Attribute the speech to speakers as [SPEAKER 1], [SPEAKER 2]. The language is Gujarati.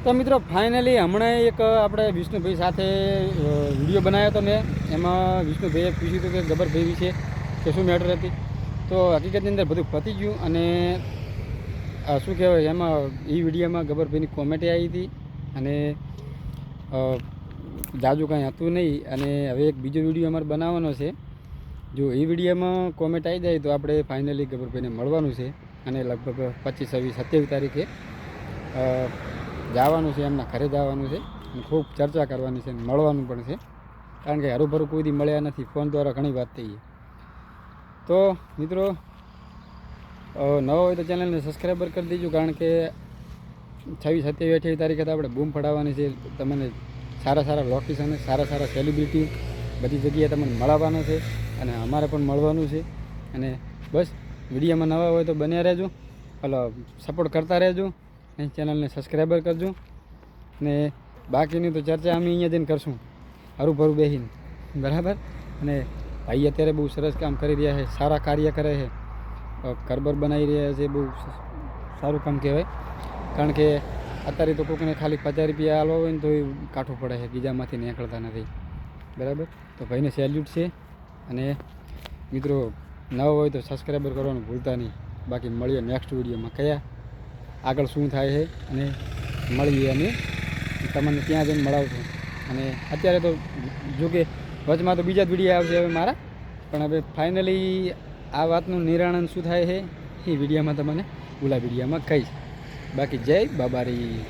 [SPEAKER 1] તો મિત્રો ફાઇનલી હમણાં એક આપણે વિષ્ણુભાઈ સાથે વિડીયો બનાવ્યો હતો મેં. એમાં વિષ્ણુભાઈએ પૂછ્યું હતું કે ગબ્બરભાઈ વિશે કે શું મેટર હતી. તો હકીકતની અંદર બધું પતી ગયું અને શું કહેવાય એમાં એ વિડીયોમાં ગબ્બરભાઈની કોમેન્ટે આવી હતી અને જાજુ કાંઈ હતું નહીં. અને હવે એક બીજો વિડીયો અમારે બનાવવાનો છે. જો એ વિડીયોમાં કોમેન્ટ આવી જાય તો આપણે ફાઇનલી ગબ્બરભાઈને મળવાનું છે અને લગભગ 25, 26, 27 તારીખે જવાનું છે, એમના ઘરે જવાનું છે અને ખૂબ ચર્ચા કરવાની છે, મળવાનું પણ છે. કારણ કે હરુભરું કોઈ દી મળ્યા નથી, ફોન દ્વારા ઘણી વાત થઈ છે. તો મિત્રો નવા હોય તો ચેનલને સબસ્ક્રાઈબર કરી દેજો, કારણ કે 26, 27, 28 તારીખે તો આપણે બૂમ પડાવવાની છે. તમને સારા સારા લોકેશન, સારા સારા સેલિબ્રિટી બધી જગ્યાએ તમને મળવાનું છે અને અમારે પણ મળવાનું છે. અને બસ વિડીયોમાં નવા હોય તો બન્યા રહેજો, સપોર્ટ કરતા રહેજો અને ચેનલને સબસ્ક્રાઈબર કરજો. અને બાકીની તો ચર્ચા અમે અહીંયા જઈને કરશું હરુભરું બેસીને, બરાબર. અને ભાઈ અત્યારે બહુ સરસ કામ કરી રહ્યા છે, સારા કાર્ય કરે છે, કરબર બનાવી રહ્યા છે, બહુ સારું કામ કહેવાય. કારણ કે અત્યારે તો કોઈને ખાલી 50 રૂપિયા આલવા હોય ને તો એ કાઠું પડે છે, ગીજામાંથી નીકળતા નથી, બરાબર. તો ભાઈને સેલ્યુટ છે. અને મિત્રો નવા હોય તો સબસ્ક્રાઈબર કરવાનું ભૂલતા નહીં. બાકી મળીએ નેક્સ્ટ વિડીયોમાં, કયા આગળ શું થાય છે અને મળીએ અને તમને ત્યાં જઈને મળાવશું. અને અત્યારે તો જો કે વચમાં તો બીજા જ વિડીયો આવશે હવે મારા, પણ હવે ફાઇનલી આ વાતનું નિરાણન શું થાય છે એ વિડીયોમાં તમને ઓલા વિડીયોમાં કહીશ. બાકી જય બાબારી.